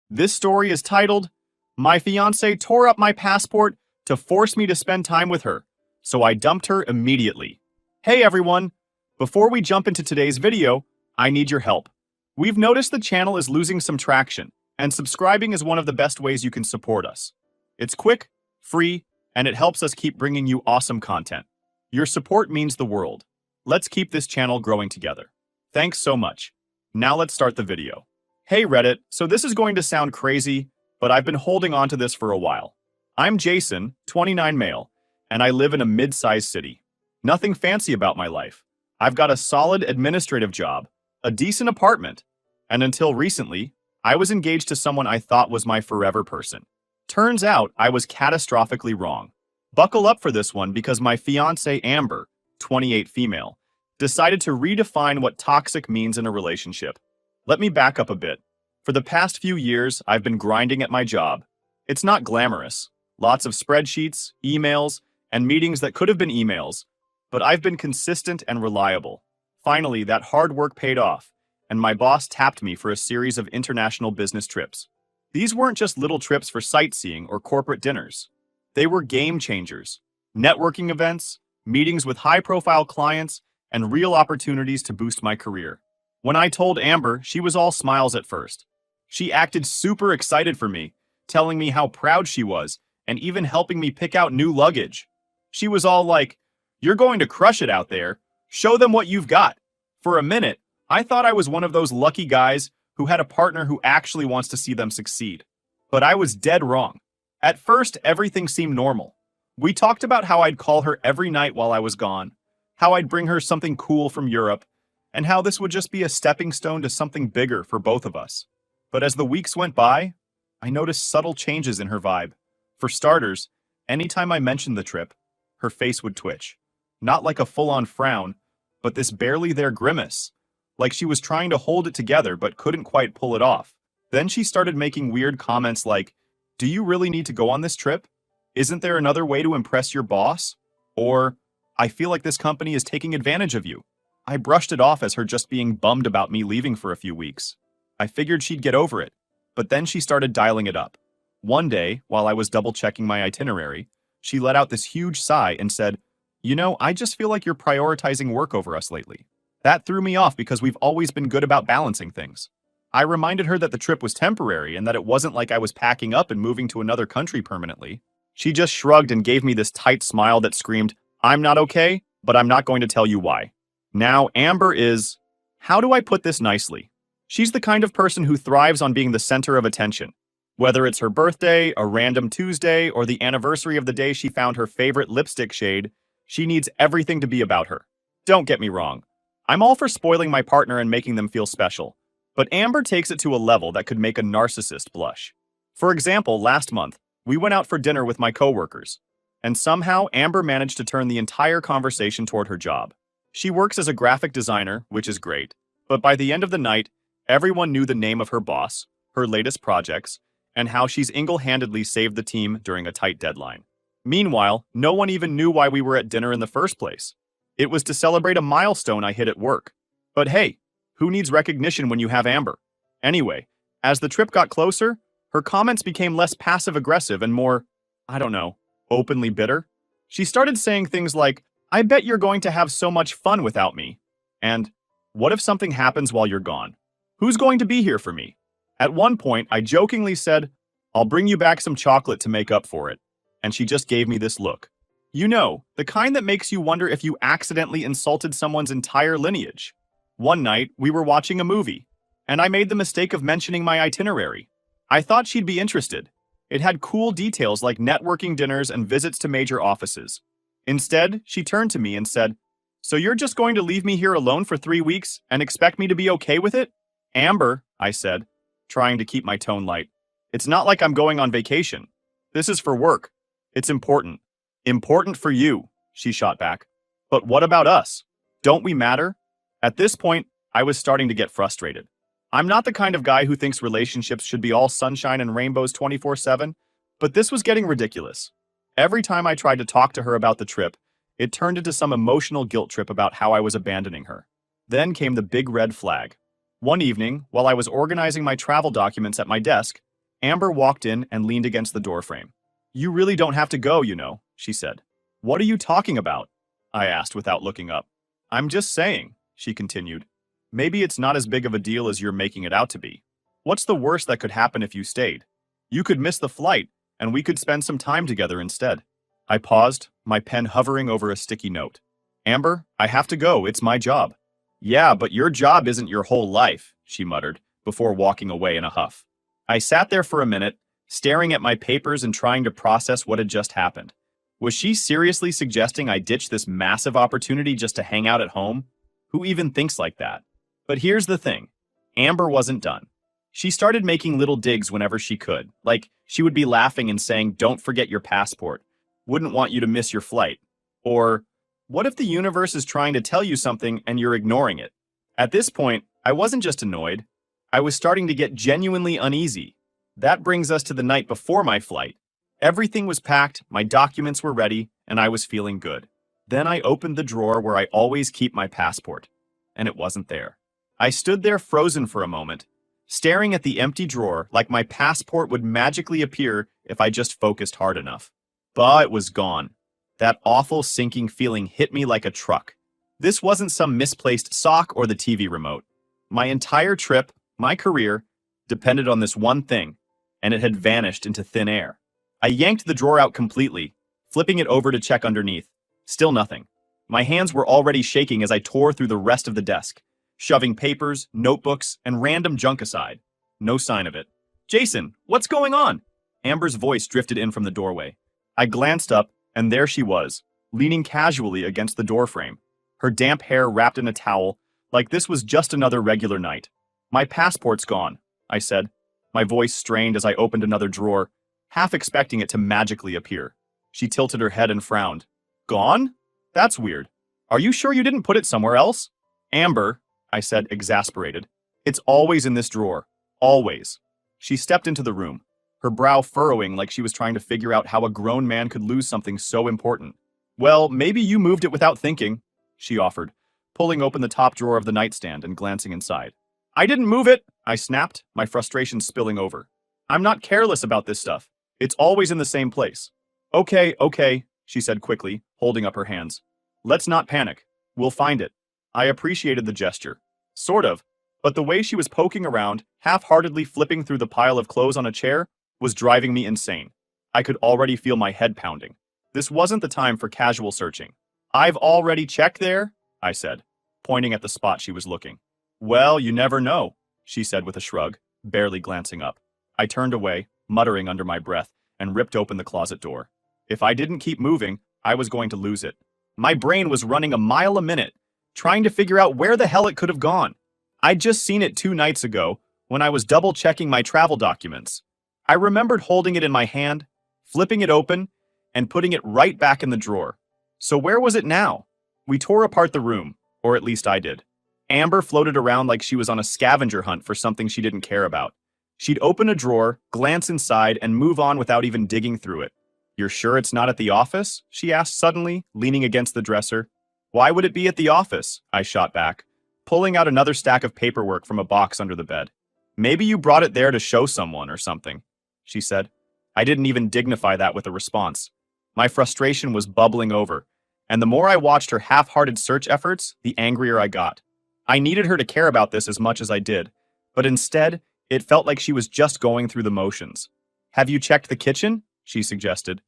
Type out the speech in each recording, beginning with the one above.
This story is titled, My Fiancé Tore Up My Passport to Force Me to Spend Time with Her, so I Dumped Her Immediately. Hey everyone! Before we jump into today's video, I need your help. We've noticed the channel is losing some traction, and subscribing is one of the best ways you can support us. It's quick, free, and it helps us keep bringing you awesome content. Your support means the world. Let's keep this channel growing together. Thanks so much. Now let's start the video. Hey Reddit, so this is going to sound crazy, but I've been holding on to this for a while. I'm Jason, 29 male, and I live in a mid-sized city. Nothing fancy about my life. I've got a solid administrative job, a decent apartment, and until recently, I was engaged to someone I thought was my forever person. Turns out I was catastrophically wrong. Buckle up for this one because my fiancée Amber, 28 female, decided to redefine what toxic means in a relationship. Let me back up a bit. For the past few years, I've been grinding at my job. It's not glamorous. Lots of spreadsheets, emails, and meetings that could have been emails. But I've been consistent and reliable. Finally, that hard work paid off, and my boss tapped me for a series of international business trips. These weren't just little trips for sightseeing or corporate dinners. They were game changers. Networking events, meetings with high-profile clients, and real opportunities to boost my career. When I told Amber, she was all smiles at first. She acted super excited for me, telling me how proud she was, and even helping me pick out new luggage. She was all like, "You're going to crush it out there. Show them what you've got." For a minute, I thought I was one of those lucky guys who had a partner who actually wants to see them succeed. But I was dead wrong. At first, everything seemed normal. We talked about how I'd call her every night while I was gone, how I'd bring her something cool from Europe, and how this would just be a stepping stone to something bigger for both of us. But as the weeks went by, I noticed subtle changes in her vibe. For starters, anytime I mentioned the trip, her face would twitch. Not like a full-on frown, but this barely there grimace, like she was trying to hold it together but couldn't quite pull it off. Then she started making weird comments like, "Do you really need to go on this trip? Isn't there another way to impress your boss?" Or, "I feel like this company is taking advantage of you." I brushed it off as her just being bummed about me leaving for a few weeks. I figured she'd get over it, but then she started dialing it up. One day, while I was double-checking my itinerary, she let out this huge sigh and said, "You know, I just feel like you're prioritizing work over us lately." That threw me off because we've always been good about balancing things. I reminded her that the trip was temporary and that it wasn't like I was packing up and moving to another country permanently. She just shrugged and gave me this tight smile that screamed, "I'm not okay, but I'm not going to tell you why." Now, Amber is, how do I put this nicely? She's the kind of person who thrives on being the center of attention. Whether it's her birthday, a random Tuesday, or the anniversary of the day she found her favorite lipstick shade, she needs everything to be about her. Don't get me wrong. I'm all for spoiling my partner and making them feel special. But Amber takes it to a level that could make a narcissist blush. For example, last month, we went out for dinner with my coworkers. And somehow, Amber managed to turn the entire conversation toward her job. She works as a graphic designer, which is great, but by the end of the night, everyone knew the name of her boss, her latest projects, and how she's single-handedly saved the team during a tight deadline. Meanwhile, no one even knew why we were at dinner in the first place. It was to celebrate a milestone I hit at work. But hey, who needs recognition when you have Amber? Anyway, as the trip got closer, her comments became less passive-aggressive and more, I don't know, openly bitter. She started saying things like, "I bet you're going to have so much fun without me." And, "What if something happens while you're gone? Who's going to be here for me?" At one point, I jokingly said, "I'll bring you back some chocolate to make up for it." And she just gave me this look. You know, the kind that makes you wonder if you accidentally insulted someone's entire lineage. One night, we were watching a movie, and I made the mistake of mentioning my itinerary. I thought she'd be interested. It had cool details like networking dinners and visits to major offices. Instead, she turned to me and said, "So you're just going to leave me here alone for 3 weeks and expect me to be okay with it?" "Amber," I said, trying to keep my tone light, "it's not like I'm going on vacation. This is for work. It's important." "Important for you," she shot back. "But what about us? Don't we matter?" At this point, I was starting to get frustrated. I'm not the kind of guy who thinks relationships should be all sunshine and rainbows 24/7, but this was getting ridiculous. Every time I tried to talk to her about the trip, it turned into some emotional guilt trip about how I was abandoning her. Then came the big red flag. One evening, while I was organizing my travel documents at my desk, Amber walked in and leaned against the doorframe. You really don't have to go, you know, she said. What are you talking about? I asked without looking up. I'm just saying, she continued. Maybe it's not as big of a deal as you're making it out to be. What's the worst that could happen if you stayed? You could miss the flight, and we could spend some time together instead. I paused, my pen hovering over a sticky note. Amber, I have to go, it's my job. Yeah, but your job isn't your whole life, she muttered, before walking away in a huff. I sat there for a minute, staring at my papers and trying to process what had just happened. Was she seriously suggesting I ditch this massive opportunity just to hang out at home? Who even thinks like that? But here's the thing. Amber wasn't done. She started making little digs whenever she could, like she would be laughing and saying, "Don't forget your passport. Wouldn't want you to miss your flight." Or, "What if the universe is trying to tell you something and you're ignoring it?" At this point, I wasn't just annoyed. I was starting to get genuinely uneasy. That brings us to the night before my flight. Everything was packed, my documents were ready, and I was feeling good. Then I opened the drawer where I always keep my passport, and it wasn't there. I stood there frozen for a moment, staring at the empty drawer like my passport would magically appear if I just focused hard enough. But it was gone. That awful sinking feeling hit me like a truck. This wasn't some misplaced sock or the TV remote. My entire trip, my career, depended on this one thing, and it had vanished into thin air. I yanked the drawer out completely, flipping it over to check underneath. Still nothing. My hands were already shaking as I tore through the rest of the desk, shoving papers, notebooks, and random junk aside. No sign of it. Jason, what's going on? Amber's voice drifted in from the doorway. I glanced up, and there she was, leaning casually against the doorframe, her damp hair wrapped in a towel, like this was just another regular night. My passport's gone, I said, my voice strained as I opened another drawer, half expecting it to magically appear. She tilted her head and frowned. Gone? That's weird. Are you sure you didn't put it somewhere else? Amber, I said, exasperated. It's always in this drawer. Always. She stepped into the room, her brow furrowing like she was trying to figure out how a grown man could lose something so important. Well, maybe you moved it without thinking, she offered, pulling open the top drawer of the nightstand and glancing inside. I didn't move it, I snapped, my frustration spilling over. I'm not careless about this stuff. It's always in the same place. Okay, she said quickly, holding up her hands. Let's not panic. We'll find it. I appreciated the gesture. Sort of, but the way she was poking around, half-heartedly flipping through the pile of clothes on a chair, was driving me insane. I could already feel my head pounding. This wasn't the time for casual searching. I've already checked there, I said, pointing at the spot she was looking. Well, you never know, she said with a shrug, barely glancing up. I turned away, muttering under my breath, and ripped open the closet door. If I didn't keep moving, I was going to lose it. My brain was running a mile a minute, trying to figure out where the hell it could have gone. I'd just seen it 2 nights ago, when I was double-checking my travel documents. I remembered holding it in my hand, flipping it open, and putting it right back in the drawer. So where was it now? We tore apart the room, or at least I did. Amber floated around like she was on a scavenger hunt for something she didn't care about. She'd open a drawer, glance inside, and move on without even digging through it. You're sure it's not at the office? She asked suddenly, leaning against the dresser. Why would it be at the office? I shot back, pulling out another stack of paperwork from a box under the bed. Maybe you brought it there to show someone or something, she said. I didn't even dignify that with a response. My frustration was bubbling over, and the more I watched her half-hearted search efforts, the angrier I got. I needed her to care about this as much as I did, but instead, it felt like she was just going through the motions. Have you checked the kitchen? She suggested.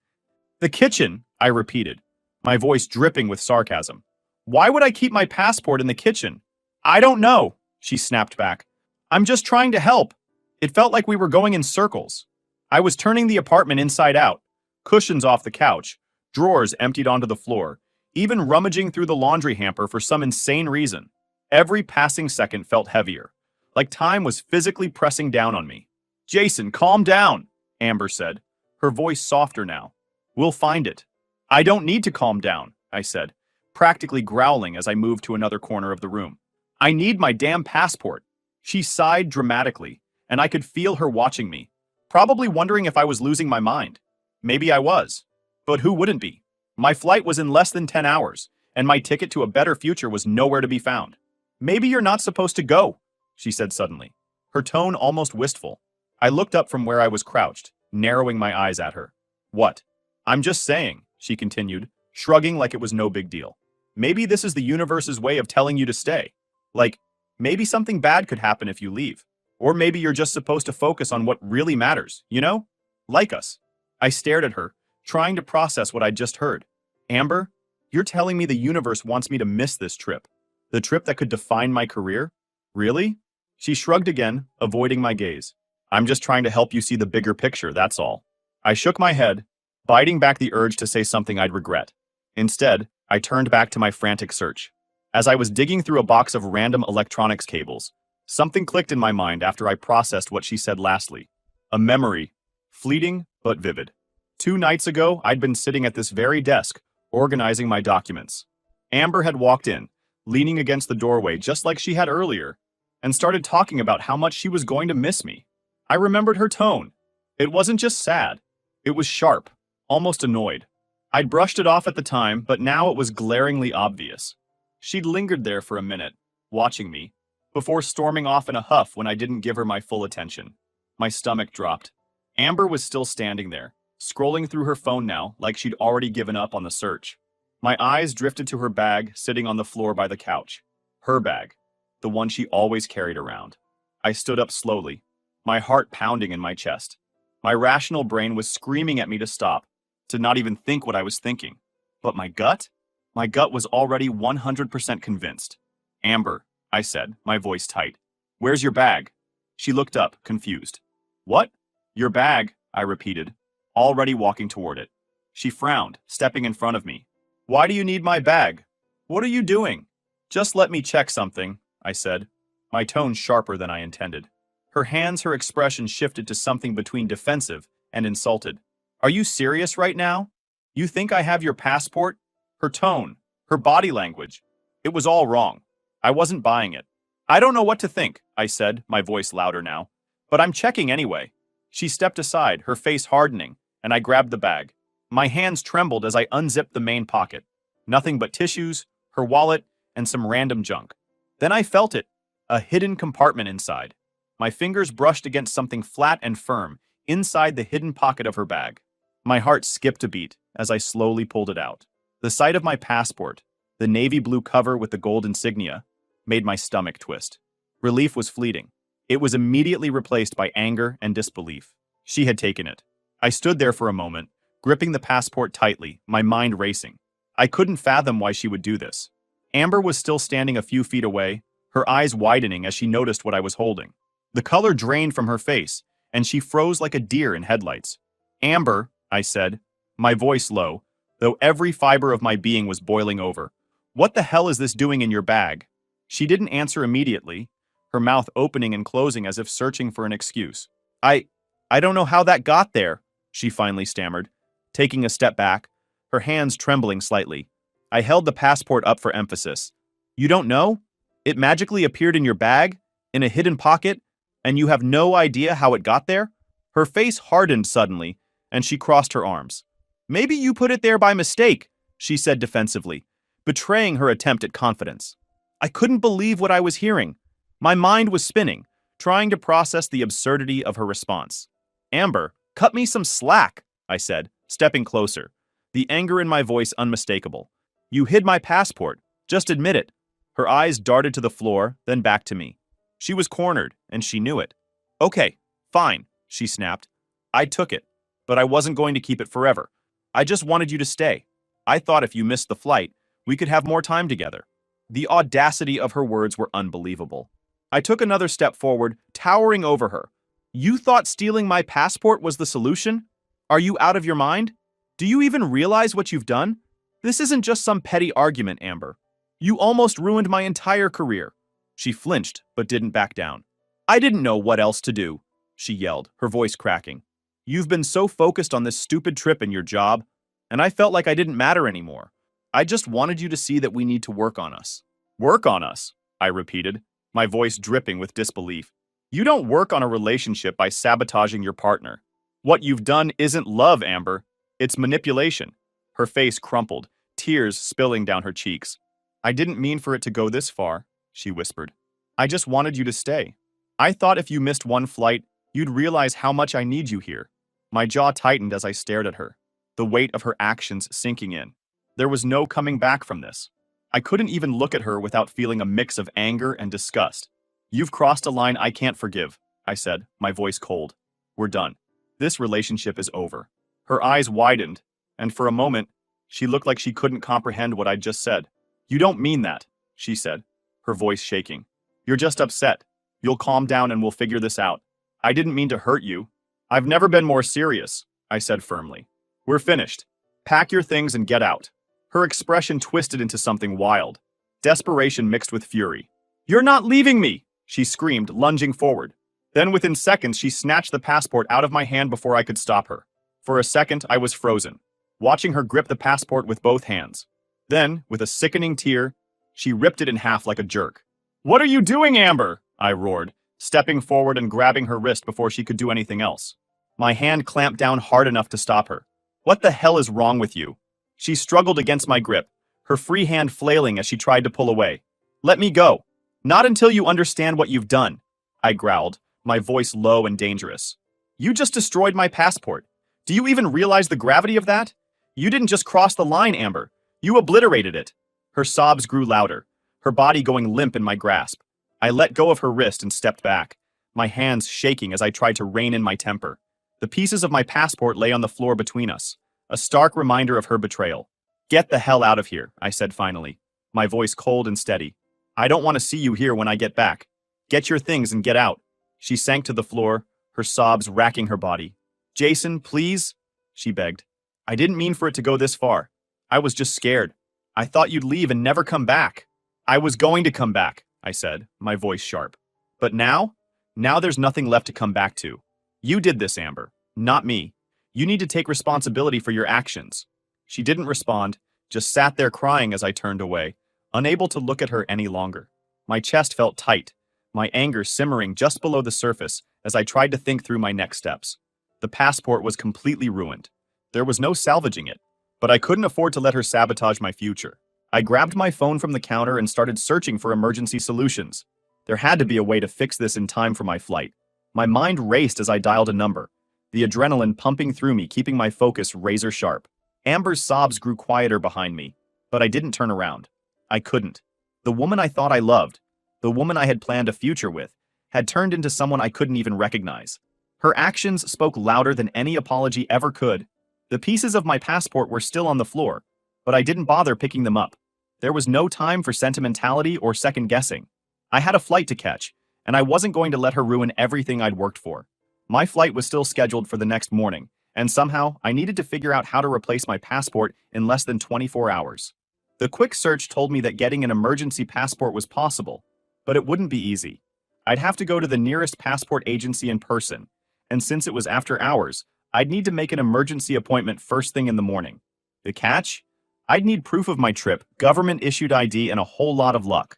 The kitchen, I repeated, my voice dripping with sarcasm. Why would I keep my passport in the kitchen? I don't know, she snapped back. I'm just trying to help. It felt like we were going in circles. I was turning the apartment inside out, cushions off the couch, drawers emptied onto the floor, even rummaging through the laundry hamper for some insane reason. Every passing second felt heavier, like time was physically pressing down on me. Jason, calm down, Amber said, her voice softer now. We'll find it. I don't need to calm down, I said, practically growling as I moved to another corner of the room. I need my damn passport. She sighed dramatically, and I could feel her watching me, probably wondering if I was losing my mind. Maybe I was. But who wouldn't be? My flight was in less than 10 hours, and my ticket to a better future was nowhere to be found. Maybe you're not supposed to go, she said suddenly, her tone almost wistful. I looked up from where I was crouched, narrowing my eyes at her. What? I'm just saying, she continued, shrugging like it was no big deal. Maybe this is the universe's way of telling you to stay. Like, maybe something bad could happen if you leave. Or maybe you're just supposed to focus on what really matters, you know? Like us. I stared at her, trying to process what I'd just heard. Amber, you're telling me the universe wants me to miss this trip? The trip that could define my career? Really? She shrugged again, avoiding my gaze. I'm just trying to help you see the bigger picture, that's all. I shook my head, biting back the urge to say something I'd regret. Instead, I turned back to my frantic search. As I was digging through a box of random electronics cables, something clicked in my mind after I processed what she said lastly. A memory, fleeting but vivid. 2 nights ago, I'd been sitting at this very desk, organizing my documents. Amber had walked in, leaning against the doorway just like she had earlier, and started talking about how much she was going to miss me. I remembered her tone. It wasn't just sad. It was sharp, almost annoyed. I'd brushed it off at the time, but now it was glaringly obvious. She'd lingered there for a minute, watching me, before storming off in a huff when I didn't give her my full attention. My stomach dropped. Amber was still standing there, scrolling through her phone now like she'd already given up on the search. My eyes drifted to her bag sitting on the floor by the couch. Her bag, the one she always carried around. I stood up slowly, my heart pounding in my chest. My rational brain was screaming at me to stop, to not even think what I was thinking. But my gut? My gut was already 100% convinced. Amber, I said, my voice tight. Where's your bag? She looked up, confused. What? Your bag, I repeated, already walking toward it. She frowned, stepping in front of me. Why do you need my bag? What are you doing? Just let me check something, I said, my tone sharper than I intended. Her expression shifted to something between defensive and insulted. Are you serious right now? You think I have your passport? Her tone, her body language. It was all wrong. I wasn't buying it. I don't know what to think, I said, my voice louder now. But I'm checking anyway. She stepped aside, her face hardening, and I grabbed the bag. My hands trembled as I unzipped the main pocket. Nothing but tissues, her wallet, and some random junk. Then I felt it, a hidden compartment inside. My fingers brushed against something flat and firm, inside the hidden pocket of her bag. My heart skipped a beat as I slowly pulled it out. The sight of my passport, the navy blue cover with the gold insignia, made my stomach twist. Relief was fleeting. It was immediately replaced by anger and disbelief. She had taken it. I stood there for a moment, gripping the passport tightly, my mind racing. I couldn't fathom why she would do this. Amber was still standing a few feet away, her eyes widening as she noticed what I was holding. The color drained from her face, and she froze like a deer in headlights. Amber, I said, my voice low, though every fiber of my being was boiling over. What the hell is this doing in your bag? She didn't answer immediately, her mouth opening and closing as if searching for an excuse. I don't know how that got there, she finally stammered, taking a step back, her hands trembling slightly. I held the passport up for emphasis. You don't know? It magically appeared in your bag, in a hidden pocket, and you have no idea how it got there? Her face hardened suddenly, and she crossed her arms. Maybe you put it there by mistake, she said defensively, betraying her attempt at confidence. I couldn't believe what I was hearing. My mind was spinning, trying to process the absurdity of her response. Amber, cut me some slack, I said, stepping closer, the anger in my voice unmistakable. You hid my passport. Just admit it. Her eyes darted to the floor, then back to me. She was cornered, and she knew it. Okay, fine, she snapped. I took it, but I wasn't going to keep it forever. I just wanted you to stay. I thought if you missed the flight, we could have more time together. The audacity of her words were unbelievable. I took another step forward, towering over her. You thought stealing my passport was the solution? Are you out of your mind? Do you even realize what you've done? This isn't just some petty argument, Amber. You almost ruined my entire career. She flinched, but didn't back down. I didn't know what else to do, she yelled, her voice cracking. You've been so focused on this stupid trip and your job, and I felt like I didn't matter anymore. I just wanted you to see that we need to work on us. Work on us, I repeated, my voice dripping with disbelief. You don't work on a relationship by sabotaging your partner. What you've done isn't love, Amber. It's manipulation. Her face crumpled, tears spilling down her cheeks. I didn't mean for it to go this far, she whispered. I just wanted you to stay. I thought if you missed one flight, You'd realize how much I need you here. My jaw tightened as I stared at her, the weight of her actions sinking in. There was no coming back from this. I couldn't even look at her without feeling a mix of anger and disgust. You've crossed a line I can't forgive, I said, my voice cold. We're done. This relationship is over. Her eyes widened, and for a moment, she looked like she couldn't comprehend what I'd just said. You don't mean that, she said, her voice shaking. You're just upset. You'll calm down and we'll figure this out. I didn't mean to hurt you. I've never been more serious, I said firmly. We're finished. Pack your things and get out. Her expression twisted into something wild, desperation mixed with fury. You're not leaving me, she screamed, lunging forward. Then within seconds, she snatched the passport out of my hand before I could stop her. For a second, I was frozen, watching her grip the passport with both hands. Then, with a sickening tear, she ripped it in half like a jerk. What are you doing, Amber? I roared, stepping forward and grabbing her wrist before she could do anything else. My hand clamped down hard enough to stop her. What the hell is wrong with you? She struggled against my grip, her free hand flailing as she tried to pull away. Let me go. Not until you understand what you've done, I growled, my voice low and dangerous. You just destroyed my passport. Do you even realize the gravity of that? You didn't just cross the line, Amber. You obliterated it. Her sobs grew louder, her body going limp in my grasp. I let go of her wrist and stepped back, my hands shaking as I tried to rein in my temper. The pieces of my passport lay on the floor between us, a stark reminder of her betrayal. Get the hell out of here, I said finally, my voice cold and steady. I don't want to see you here when I get back. Get your things and get out. She sank to the floor, her sobs racking her body. Jason, please, she begged. I didn't mean for it to go this far. I was just scared. I thought you'd leave and never come back. I was going to come back, I said, my voice sharp. But now? Now there's nothing left to come back to. You did this, Amber, not me. You need to take responsibility for your actions. She didn't respond, just sat there crying as I turned away, unable to look at her any longer. My chest felt tight, my anger simmering just below the surface as I tried to think through my next steps. The passport was completely ruined. There was no salvaging it, but I couldn't afford to let her sabotage my future. I grabbed my phone from the counter and started searching for emergency solutions. There had to be a way to fix this in time for my flight. My mind raced as I dialed a number, the adrenaline pumping through me, keeping my focus razor sharp. Amber's sobs grew quieter behind me, but I didn't turn around. I couldn't. The woman I thought I loved, the woman I had planned a future with, had turned into someone I couldn't even recognize. Her actions spoke louder than any apology ever could. The pieces of my passport were still on the floor, but I didn't bother picking them up. There was no time for sentimentality or second guessing. I had a flight to catch, and I wasn't going to let her ruin everything I'd worked for. My flight was still scheduled for the next morning, and somehow I needed to figure out how to replace my passport in less than 24 hours. The quick search told me that getting an emergency passport was possible, but it wouldn't be easy. I'd have to go to the nearest passport agency in person, and since it was after hours, I'd need to make an emergency appointment first thing in the morning. The catch? I'd need proof of my trip, government-issued ID, and a whole lot of luck.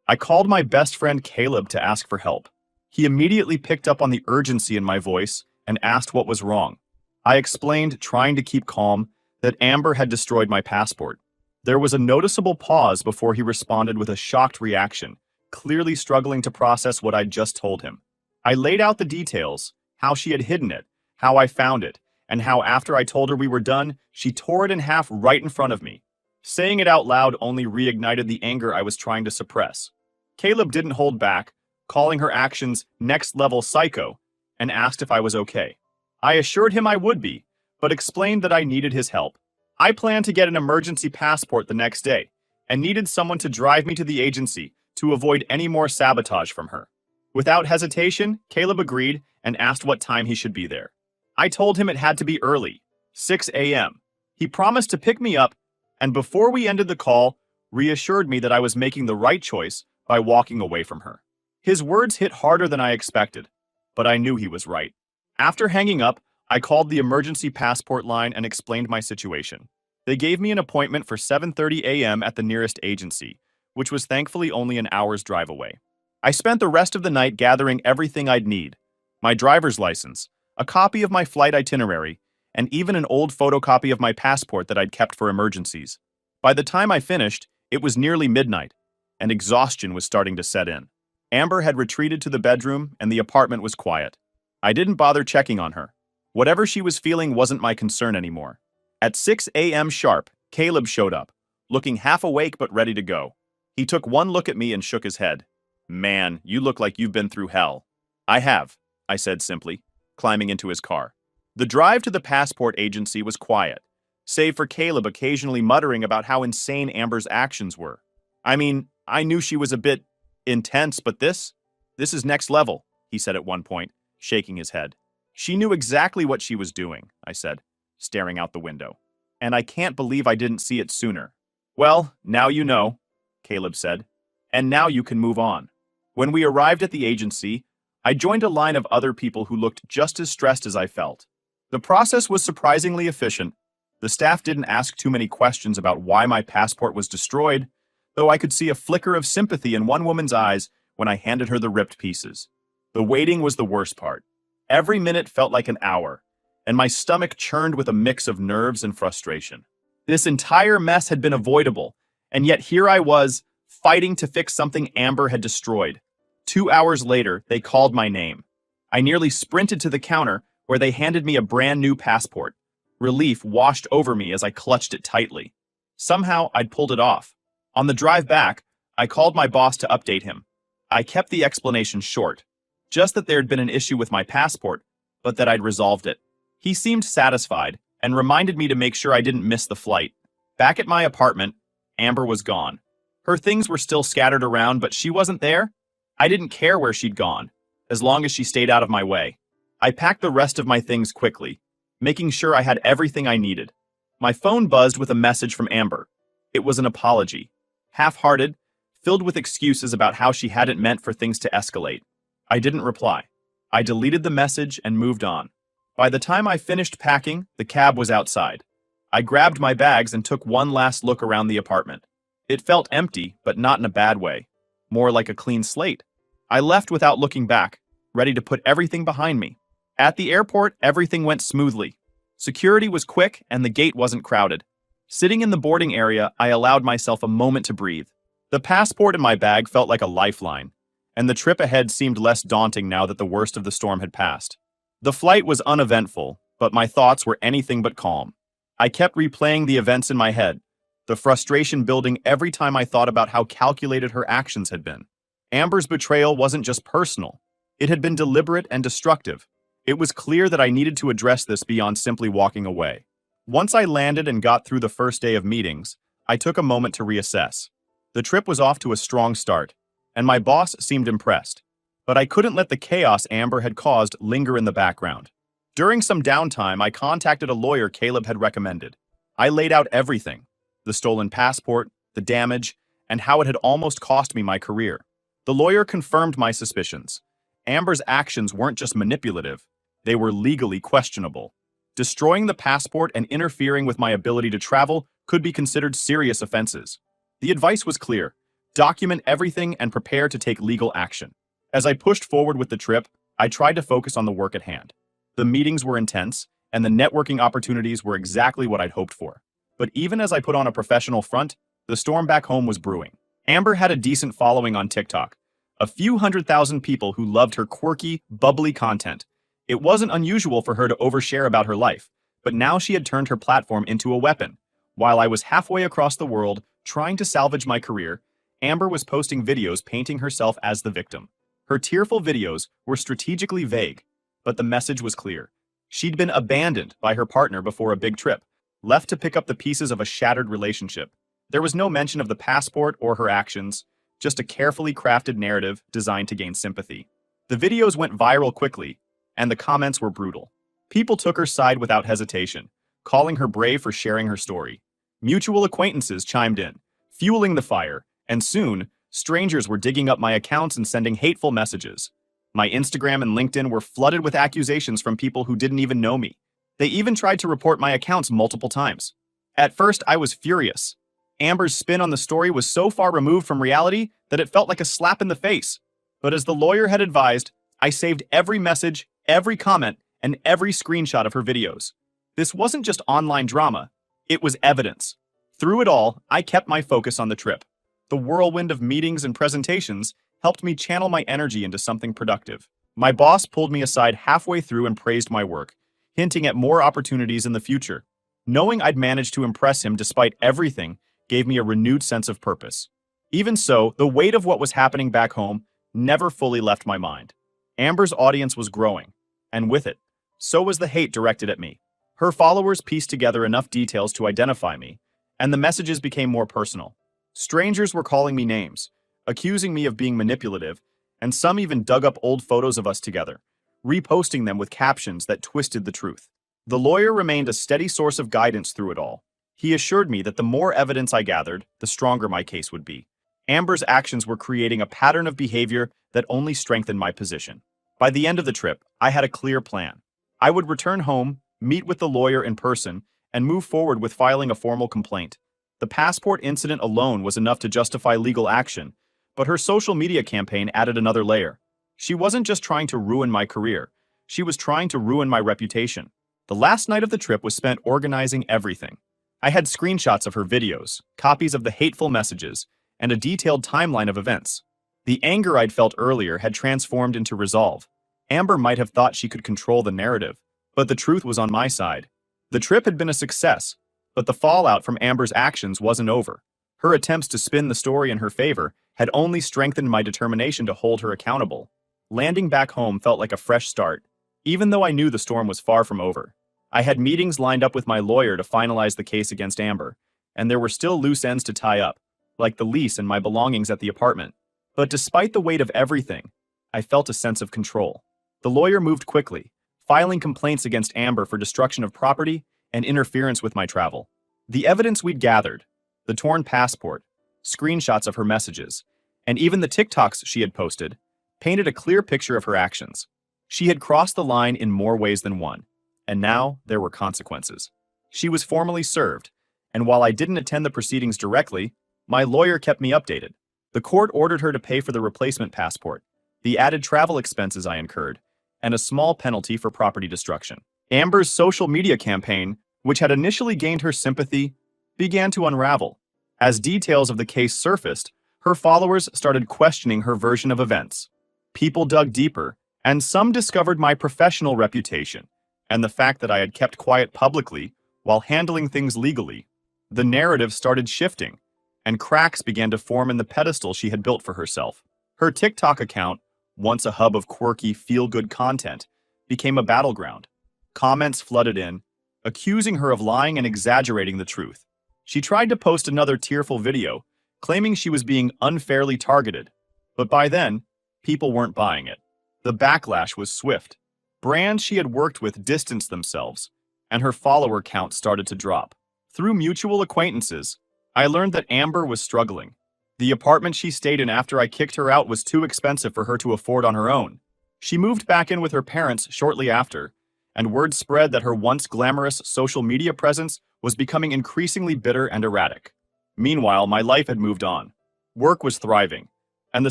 I called my best friend Caleb to ask for help. He immediately picked up on the urgency in my voice and asked what was wrong. I explained, trying to keep calm, that Amber had destroyed my passport. There was a noticeable pause before he responded with a shocked reaction, clearly struggling to process what I'd just told him. I laid out the details, how she had hidden it, how I found it, and how after I told her we were done, she tore it in half right in front of me. Saying it out loud only reignited the anger I was trying to suppress. Caleb didn't hold back, calling her actions next-level psycho, and asked if I was okay. I assured him I would be, but explained that I needed his help. I planned to get an emergency passport the next day, and needed someone to drive me to the agency to avoid any more sabotage from her. Without hesitation, Caleb agreed and asked what time he should be there. I told him it had to be early, 6 a.m. He promised to pick me up, and before we ended the call, reassured me that I was making the right choice by walking away from her. His words hit harder than I expected, but I knew he was right. After hanging up, I called the emergency passport line and explained my situation. They gave me an appointment for 7:30 a.m. at the nearest agency, which was thankfully only an hour's drive away. I spent the rest of the night gathering everything I'd need: my driver's license, a copy of my flight itinerary, and even an old photocopy of my passport that I'd kept for emergencies. By the time I finished, it was nearly midnight, and exhaustion was starting to set in. Amber had retreated to the bedroom, and the apartment was quiet. I didn't bother checking on her. Whatever she was feeling wasn't my concern anymore. At 6 a.m. sharp, Caleb showed up, looking half awake but ready to go. He took one look at me and shook his head. "Man, you look like you've been through hell." "I have," I said simply, climbing into his car. The drive to the passport agency was quiet, save for Caleb occasionally muttering about how insane Amber's actions were. I mean, I knew she was a bit intense, but this is next level, he said at one point, shaking his head. "She knew exactly what she was doing," I said, staring out the window. "And I can't believe I didn't see it sooner." "Well, now you know," Caleb said, "and now you can move on." When we arrived at the agency, I joined a line of other people who looked just as stressed as I felt. The process was surprisingly efficient. The staff didn't ask too many questions about why my passport was destroyed, though I could see a flicker of sympathy in one woman's eyes when I handed her the ripped pieces. The waiting was the worst part. Every minute felt like an hour, and my stomach churned with a mix of nerves and frustration. This entire mess had been avoidable, and yet here I was, fighting to fix something Amber had destroyed. 2 hours later, they called my name. I nearly sprinted to the counter, where they handed me a brand new passport. Relief washed over me as I clutched it tightly. Somehow, I'd pulled it off. On the drive back, I called my boss to update him. I kept the explanation short, just that there had been an issue with my passport, but that I'd resolved it. He seemed satisfied and reminded me to make sure I didn't miss the flight. Back at my apartment, Amber was gone. Her things were still scattered around, but she wasn't there. I didn't care where she'd gone, as long as she stayed out of my way. I packed the rest of my things quickly, making sure I had everything I needed. My phone buzzed with a message from Amber. It was an apology, half-hearted, filled with excuses about how she hadn't meant for things to escalate. I didn't reply. I deleted the message and moved on. By the time I finished packing, the cab was outside. I grabbed my bags and took one last look around the apartment. It felt empty, but not in a bad way. More like a clean slate. I left without looking back, ready to put everything behind me. At the airport, everything went smoothly. Security was quick and the gate wasn't crowded. Sitting in the boarding area, I allowed myself a moment to breathe. The passport in my bag felt like a lifeline, and the trip ahead seemed less daunting now that the worst of the storm had passed. The flight was uneventful, but my thoughts were anything but calm. I kept replaying the events in my head, the frustration building every time I thought about how calculated her actions had been. Amber's betrayal wasn't just personal. It had been deliberate and destructive. It was clear that I needed to address this beyond simply walking away. Once I landed and got through the first day of meetings, I took a moment to reassess. The trip was off to a strong start, and my boss seemed impressed. But I couldn't let the chaos Amber had caused linger in the background. During some downtime, I contacted a lawyer Caleb had recommended. I laid out everything: the stolen passport, the damage, and how it had almost cost me my career. The lawyer confirmed my suspicions. Amber's actions weren't just manipulative, they were legally questionable. Destroying the passport and interfering with my ability to travel could be considered serious offenses. The advice was clear: document everything and prepare to take legal action. As I pushed forward with the trip, I tried to focus on the work at hand. The meetings were intense, and the networking opportunities were exactly what I'd hoped for. But even as I put on a professional front, the storm back home was brewing. Amber had a decent following on TikTok, a few 100,000 people who loved her quirky, bubbly content. It wasn't unusual for her to overshare about her life, but now she had turned her platform into a weapon. While I was halfway across the world trying to salvage my career, Amber was posting videos painting herself as the victim. Her tearful videos were strategically vague, but the message was clear. She'd been abandoned by her partner before a big trip, left to pick up the pieces of a shattered relationship. There was no mention of the passport or her actions, just a carefully crafted narrative designed to gain sympathy. The videos went viral quickly, and the comments were brutal. People took her side without hesitation, calling her brave for sharing her story. Mutual acquaintances chimed in, fueling the fire, and soon, strangers were digging up my accounts and sending hateful messages. My Instagram and LinkedIn were flooded with accusations from people who didn't even know me. They even tried to report my accounts multiple times. At first, I was furious. Amber's spin on the story was so far removed from reality that it felt like a slap in the face. But as the lawyer had advised, I saved every message, every comment, and every screenshot of her videos. This wasn't just online drama, it was evidence. Through it all, I kept my focus on the trip. The whirlwind of meetings and presentations helped me channel my energy into something productive. My boss pulled me aside halfway through and praised my work, hinting at more opportunities in the future. Knowing I'd managed to impress him despite everything gave me a renewed sense of purpose. Even so, the weight of what was happening back home never fully left my mind. Amber's audience was growing, and with it, so was the hate directed at me. Her followers pieced together enough details to identify me, and the messages became more personal. Strangers were calling me names, accusing me of being manipulative, and some even dug up old photos of us together, reposting them with captions that twisted the truth. The lawyer remained a steady source of guidance through it all. He assured me that the more evidence I gathered, the stronger my case would be. Amber's actions were creating a pattern of behavior that only strengthened my position. By the end of the trip, I had a clear plan. I would return home, meet with the lawyer in person, and move forward with filing a formal complaint. The passport incident alone was enough to justify legal action, but her social media campaign added another layer. She wasn't just trying to ruin my career, she was trying to ruin my reputation. The last night of the trip was spent organizing everything. I had screenshots of her videos, copies of the hateful messages, and a detailed timeline of events. The anger I'd felt earlier had transformed into resolve. Amber might have thought she could control the narrative, but the truth was on my side. The trip had been a success, but the fallout from Amber's actions wasn't over. Her attempts to spin the story in her favor had only strengthened my determination to hold her accountable. Landing back home felt like a fresh start, even though I knew the storm was far from over. I had meetings lined up with my lawyer to finalize the case against Amber, and there were still loose ends to tie up, like the lease and my belongings at the apartment. But despite the weight of everything, I felt a sense of control. The lawyer moved quickly, filing complaints against Amber for destruction of property and interference with my travel. The evidence we'd gathered, the torn passport, screenshots of her messages, and even the TikToks she had posted, painted a clear picture of her actions. She had crossed the line in more ways than one, and now there were consequences. She was formally served, and while I didn't attend the proceedings directly, my lawyer kept me updated. The court ordered her to pay for the replacement passport, the added travel expenses I incurred, and a small penalty for property destruction. Amber's social media campaign, which had initially gained her sympathy, began to unravel. As details of the case surfaced, her followers started questioning her version of events. People dug deeper, and some discovered my professional reputation and the fact that I had kept quiet publicly while handling things legally. The narrative started shifting, and cracks began to form in the pedestal she had built for herself. Her TikTok account, once a hub of quirky, feel-good content, became a battleground. Comments flooded in, accusing her of lying and exaggerating the truth. She tried to post another tearful video, claiming she was being unfairly targeted. But by then, people weren't buying it. The backlash was swift. Brands she had worked with distanced themselves, and her follower count started to drop. Through mutual acquaintances, I learned that Amber was struggling. The apartment she stayed in after I kicked her out was too expensive for her to afford on her own. She moved back in with her parents shortly after, and word spread that her once glamorous social media presence was becoming increasingly bitter and erratic. Meanwhile, my life had moved on. Work was thriving, and the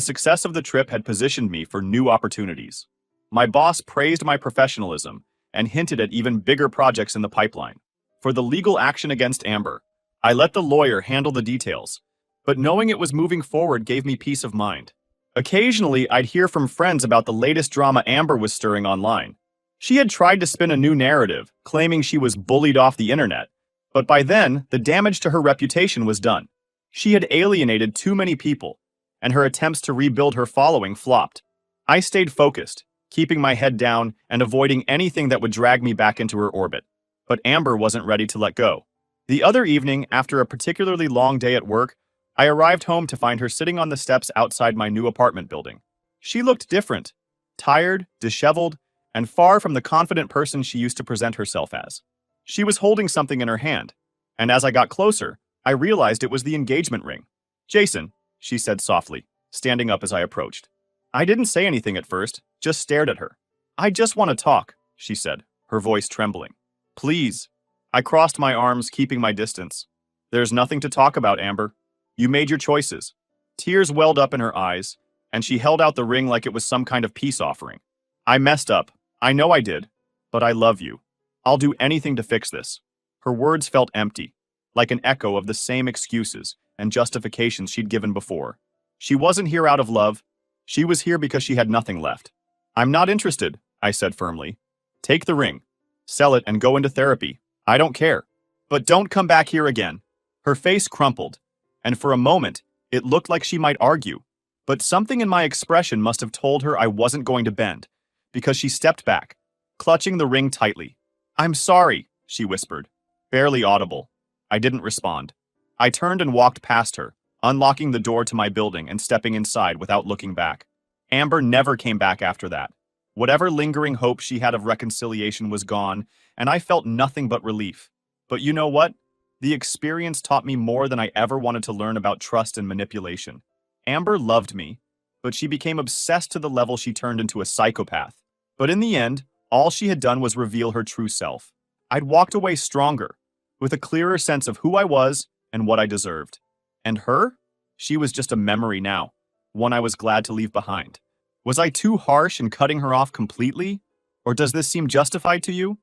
success of the trip had positioned me for new opportunities. My boss praised my professionalism and hinted at even bigger projects in the pipeline. For the legal action against Amber, I let the lawyer handle the details, but knowing it was moving forward gave me peace of mind. Occasionally, I'd hear from friends about the latest drama Amber was stirring online. She had tried to spin a new narrative, claiming she was bullied off the internet, but by then, the damage to her reputation was done. She had alienated too many people, and her attempts to rebuild her following flopped. I stayed focused, keeping my head down and avoiding anything that would drag me back into her orbit. But Amber wasn't ready to let go. The other evening, after a particularly long day at work, I arrived home to find her sitting on the steps outside my new apartment building. She looked different, tired, disheveled, and far from the confident person she used to present herself as. She was holding something in her hand, and as I got closer, I realized it was the engagement ring. "Jason," she said softly, standing up as I approached. I didn't say anything at first, just stared at her. "I just want to talk," she said, her voice trembling. "Please." I crossed my arms, keeping my distance. "There's nothing to talk about, Amber. You made your choices." Tears welled up in her eyes, and she held out the ring like it was some kind of peace offering. "I messed up. I know I did. But I love you. I'll do anything to fix this." Her words felt empty, like an echo of the same excuses and justifications she'd given before. She wasn't here out of love. She was here because she had nothing left. I'm not interested, I said firmly. Take the ring. Sell it and go into therapy. I don't care. But don't come back here again. Her face crumpled, and for a moment, it looked like she might argue. But something in my expression must have told her I wasn't going to bend, because she stepped back, clutching the ring tightly. I'm sorry, she whispered, barely audible. I didn't respond. I turned and walked past her, unlocking the door to my building and stepping inside without looking back. Amber never came back after that. Whatever lingering hope she had of reconciliation was gone, and I felt nothing but relief. But you know what? The experience taught me more than I ever wanted to learn about trust and manipulation. Amber loved me, but she became obsessed to the level she turned into a psychopath. But in the end, all she had done was reveal her true self. I'd walked away stronger, with a clearer sense of who I was and what I deserved. And her? She was just a memory now, one I was glad to leave behind. Was I too harsh in cutting her off completely? Or does this seem justified to you?